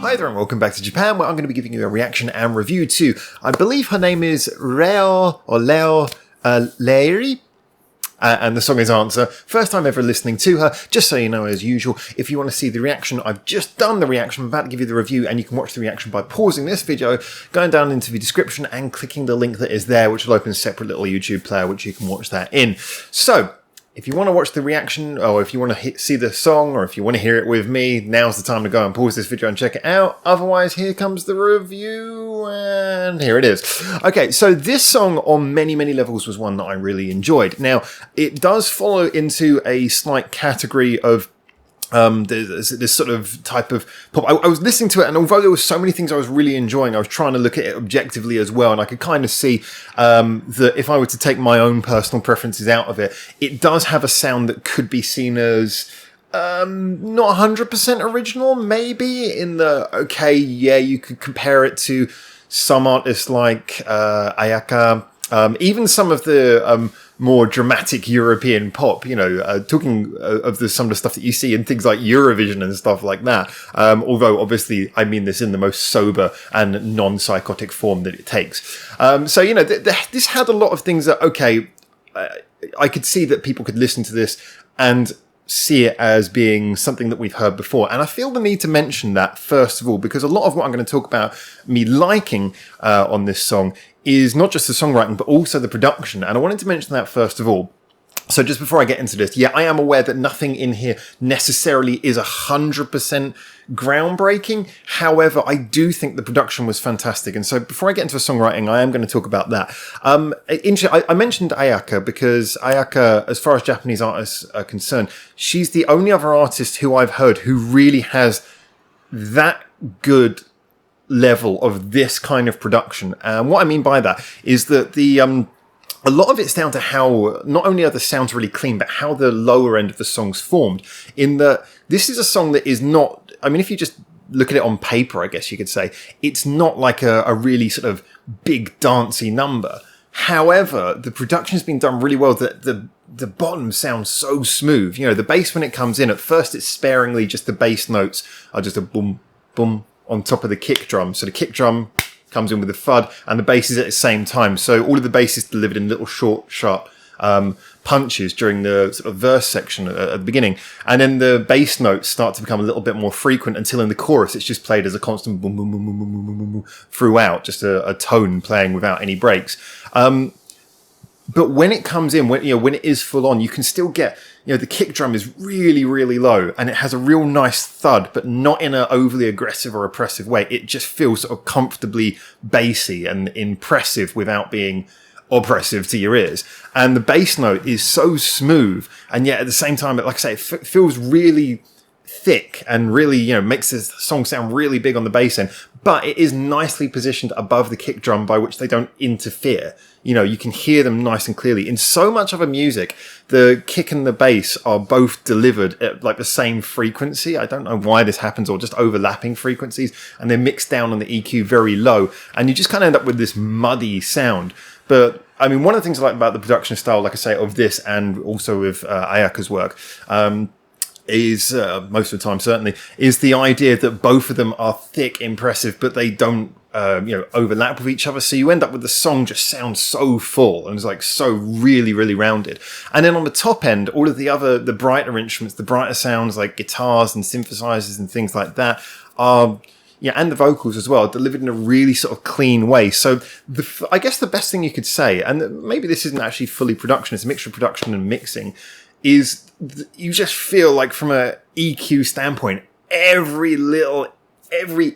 Hi there and welcome back to Japan, where I'm going to be giving you a reaction and review to, I believe her name is Leiri, and the song is Answer. First time ever listening to her. Just so you know, as usual, if you want to see the reaction, I've just done the reaction. I'm about to give you the review, and you can watch the reaction by pausing this video, going down into the description and clicking the link that is there, which will open a separate little YouTube player, which you can watch that in. So, if you want to watch the reaction, or if you want to see the song, or if you want to hear it with me, now's the time to go and pause this video and check it out. Otherwise, here comes the review, and here it is. Okay, so this song on many, many levels was one that I really enjoyed. Now, it does follow into a slight category of this sort of type of pop. I was listening to it, and although there were so many things I was really enjoying, I was trying to look at it objectively as well, and I could kind of see that if I were to take my own personal preferences out of it, it does have a sound that could be seen as not 100% original, maybe, in the, okay, yeah, you could compare it to some artists like Ayaka, even some of the more dramatic European pop, you know, talking of some of the stuff that you see in things like Eurovision and stuff like that. Although, obviously, I mean this in the most sober and non-psychotic form that it takes. So, you know, this had a lot of things that, okay, I could see that people could listen to this and see it as being something that we've heard before. And I feel the need to mention that, first of all, because a lot of what I'm going to talk about me liking on this song is not just the songwriting, but also the production. And I wanted to mention that first of all. So just before I get into this, yeah, I am aware that nothing in here necessarily is 100% groundbreaking. However, I do think the production was fantastic. And so before I get into the songwriting, I am going to talk about that. I mentioned Ayaka because Ayaka, as far as Japanese artists are concerned, she's the only other artist who I've heard who really has that good level of this kind of production. And what I mean by that is that a lot of it's down to how not only are the sounds really clean, but how the lower end of the song's formed. In that this is a song that is not, I mean, if you just look at it on paper, I guess you could say, it's not like a really sort of big dancey number. However, the production's been done really well that the bottom sounds so smooth. You know, the bass when it comes in, at first it's sparingly just the bass notes are just a boom, boom on top of the kick drum. So the kick drum comes in with the thud, and the bass is at the same time. So all of the bass is delivered in little short, sharp punches during the sort of verse section at the beginning. And then the bass notes start to become a little bit more frequent until in the chorus it's just played as a constant boom, boom, boom, boom, boom, boom, boom, boom throughout, just a tone playing without any breaks. But when it comes in, when it is full on, you can still get, the kick drum is really, really low, and it has a real nice thud, but not in an overly aggressive or oppressive way. It just feels sort of comfortably bassy and impressive without being oppressive to your ears. And the bass note is so smooth, and yet at the same time, like I say, it feels really thick and really, makes this song sound really big on the bass end, but it is nicely positioned above the kick drum by which they don't interfere. You can hear them nice and clearly. In so much of a music, the kick and the bass are both delivered at like the same frequency. I don't know why this happens, or just overlapping frequencies, and they're mixed down on the EQ very low, and you just kind of end up with this muddy sound. But I mean, one of the things I like about the production style, like I say, of this and also with Ayaka's work, is most of the time certainly, is the idea that both of them are thick, impressive, but they don't overlap with each other. So you end up with the song just sounds so full and it's like so really, really rounded. And then on the top end, all of the brighter instruments, the brighter sounds like guitars and synthesizers and things like that are, and the vocals as well, delivered in a really sort of clean way. So I guess the best thing you could say, and maybe this isn't actually fully production, it's a mixture of production and mixing, is you just feel like from a EQ standpoint, every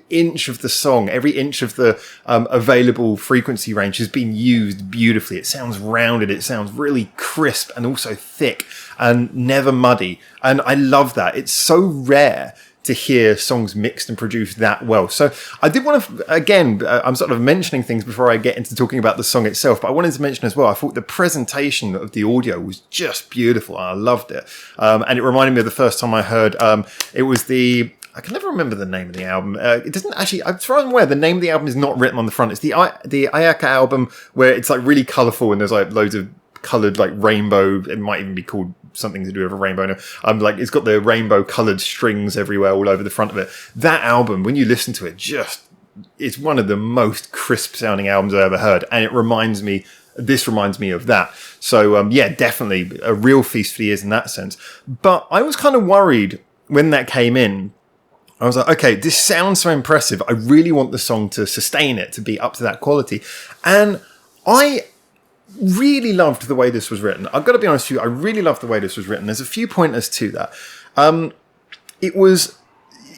inch of the song, every inch of the available frequency range has been used beautifully. It sounds rounded, it sounds really crisp and also thick and never muddy. And I love that. It's so rare to hear songs mixed and produced that well. So I did want to, again, I'm sort of mentioning things before I get into talking about the song itself, but I wanted to mention as well, I thought the presentation of the audio was just beautiful. I loved it. And it reminded me of the first time I heard, it was I can never remember the name of the album. It doesn't actually, as far as I'm aware, the name of the album is not written on the front. It's the Ayaka album where it's like really colourful and there's like loads of coloured like rainbow, it might even be called something to do with a rainbow. No, like it's got the rainbow coloured strings everywhere all over the front of it. That album, when you listen to it, it's one of the most crisp sounding albums I've ever heard, and this reminds me of that. So yeah, definitely a real feast for the ears in that sense. But I was kind of worried when that came in. I was like, okay, this sounds so impressive. I really want the song to sustain it, to be up to that quality. And I really loved the way this was written. I've got to be honest with you, I really loved the way this was written. There's a few pointers to that. It was,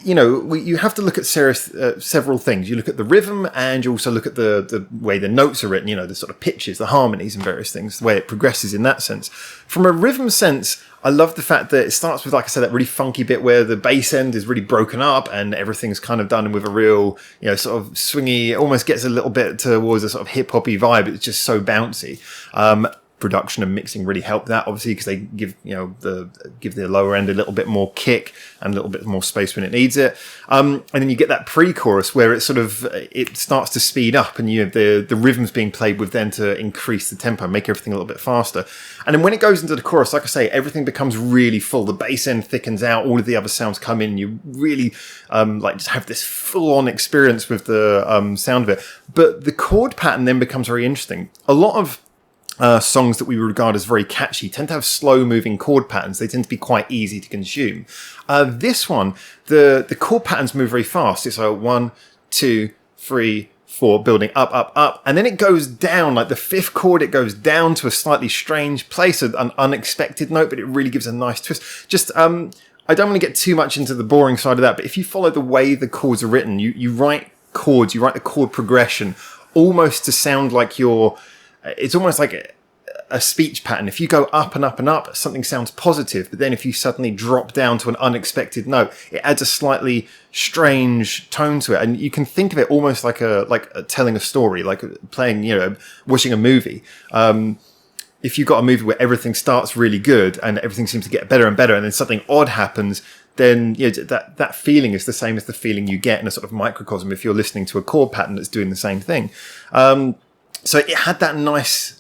you have to look at several things. You look at the rhythm, and you also look at the way the notes are written, the sort of pitches, the harmonies and various things, the way it progresses in that sense. From a rhythm sense, I love the fact that it starts with, like I said, that really funky bit where the bass end is really broken up and everything's kind of done with a real, sort of swingy, it almost gets a little bit towards a sort of hip-hoppy vibe. It's just so bouncy. Production and mixing really help that, obviously, because they give the lower end a little bit more kick and a little bit more space when it needs it. And then you get that pre-chorus where it starts to speed up, and the rhythm's being played with then to increase the tempo, make everything a little bit faster. And then when it goes into the chorus, like I say, everything becomes really full. The bass end thickens out, all of the other sounds come in. You really just have this full-on experience with the sound of it. But the chord pattern then becomes very interesting. A lot of songs that we regard as very catchy tend to have slow-moving chord patterns. They tend to be quite easy to consume. This one, the chord patterns move very fast. It's like 1, 2, 3, 4, building up, up, up, and then it goes down. Like the fifth chord, it goes down to a slightly strange place, an unexpected note, but it really gives a nice twist. Just, I don't want to get too much into the boring side of that, but if you follow the way the chords are written, you write chords, you write the chord progression almost to sound like it's almost like a speech pattern. If you go up and up and up, something sounds positive, but then if you suddenly drop down to an unexpected note, it adds a slightly strange tone to it. And you can think of it almost like telling a story, like playing, watching a movie. If you've got a movie where everything starts really good and everything seems to get better and better, and then something odd happens, then that feeling is the same as the feeling you get in a sort of microcosm if you're listening to a chord pattern that's doing the same thing. So it had that nice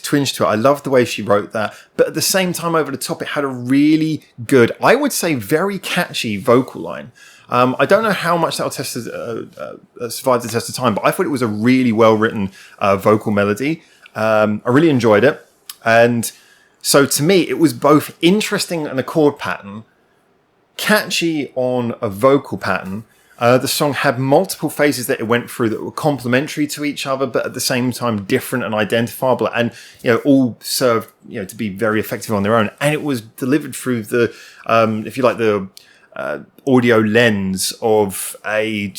twinge to it. I loved the way she wrote that, but at the same time, over the top, it had a really good, I would say, very catchy vocal line. I don't know how much that'll survive the test of time, but I thought it was a really well written vocal melody. I really enjoyed it, and so to me, it was both interesting on a chord pattern, catchy on a vocal pattern. The song had multiple phases that it went through that were complementary to each other, but at the same time different and identifiable, and all served to be very effective on their own. And it was delivered through the, if you like, the audio lens of a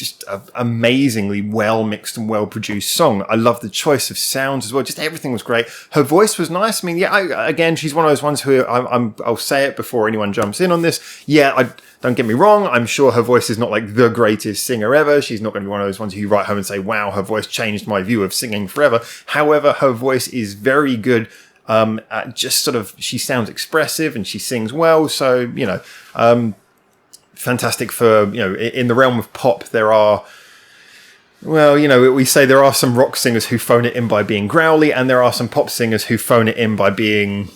amazingly well mixed and well produced song. I love the choice of sounds as well. Just everything was great. Her voice was nice. I mean, again, she's one of those ones who I'll say it before anyone jumps in on this. Don't get me wrong, I'm sure her voice is not like the greatest singer ever. She's not going to be one of those ones who you write home and say, wow, her voice changed my view of singing forever. However, her voice is very good. She sounds expressive and she sings well. So, fantastic for, in the realm of pop, there are, we say there are some rock singers who phone it in by being growly, and there are some pop singers who phone it in by being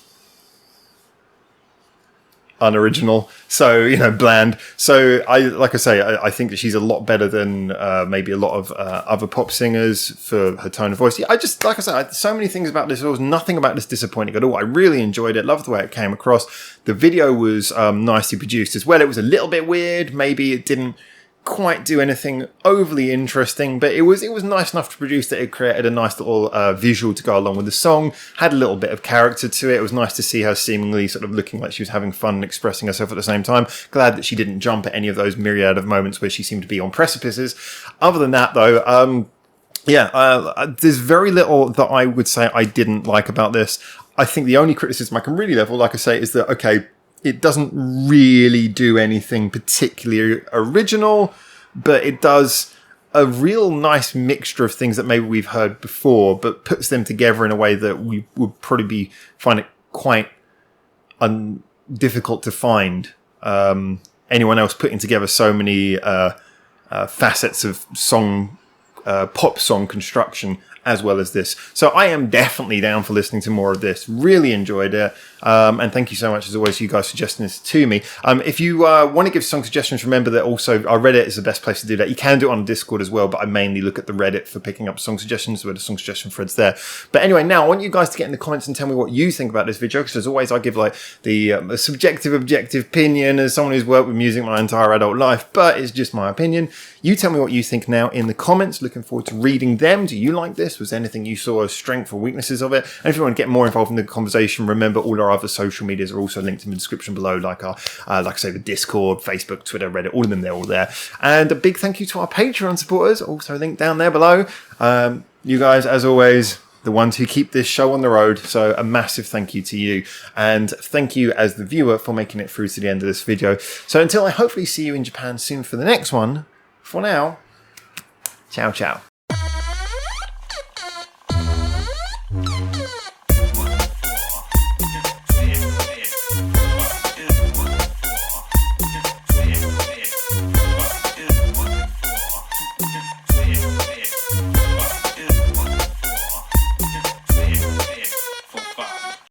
unoriginal, so bland. So I think that she's a lot better than maybe a lot of other pop singers for her tone of voice. I just, like I said, so many things about this. There was nothing about this disappointing at all. I really enjoyed it. Loved the way it came across. The video was nicely produced as well. It was a little bit weird. Maybe it didn't quite do anything overly interesting, but it was nice enough to produce that it created a nice little visual to go along with the song. Had a little bit of character to it. It was nice to see her seemingly sort of looking like she was having fun and expressing herself at the same time. Glad that she didn't jump at any of those myriad of moments where she seemed to be on precipices. Other than that, though, there's very little that I would say I didn't like about this. I think the only criticism I can really level, like I say, is that, okay, it doesn't really do anything particularly original, but it does a real nice mixture of things that maybe we've heard before, but puts them together in a way that we would probably find it quite difficult to find anyone else putting together so many facets of pop song construction as well as this. So I am definitely down for listening to more of this. Really enjoyed it. And thank you so much, as always, for you guys suggesting this to me. If you want to give song suggestions, remember that also our Reddit is the best place to do that. You can do it on Discord as well, but I mainly look at the Reddit for picking up song suggestions, where the song suggestion thread's there. But anyway, now I want you guys to get in the comments and tell me what you think about this video, because as always, I give like the subjective, objective opinion as someone who's worked with music my entire adult life, but it's just my opinion. You tell me what you think now in the comments. Looking forward to reading them. Do you like this? Was there anything you saw as strengths or weaknesses of it? And if you want to get more involved in the conversation, remember all our other social medias are also linked in the description below, like our, like I say, the Discord, Facebook, Twitter, Reddit, all of them, they're all there. And a big thank you to our Patreon supporters, also linked down there below. You guys, as always, the ones who keep this show on the road. So a massive thank you to you. And thank you as the viewer for making it through to the end of this video. So until I hopefully see you in Japan soon for the next one, for now, ciao, ciao.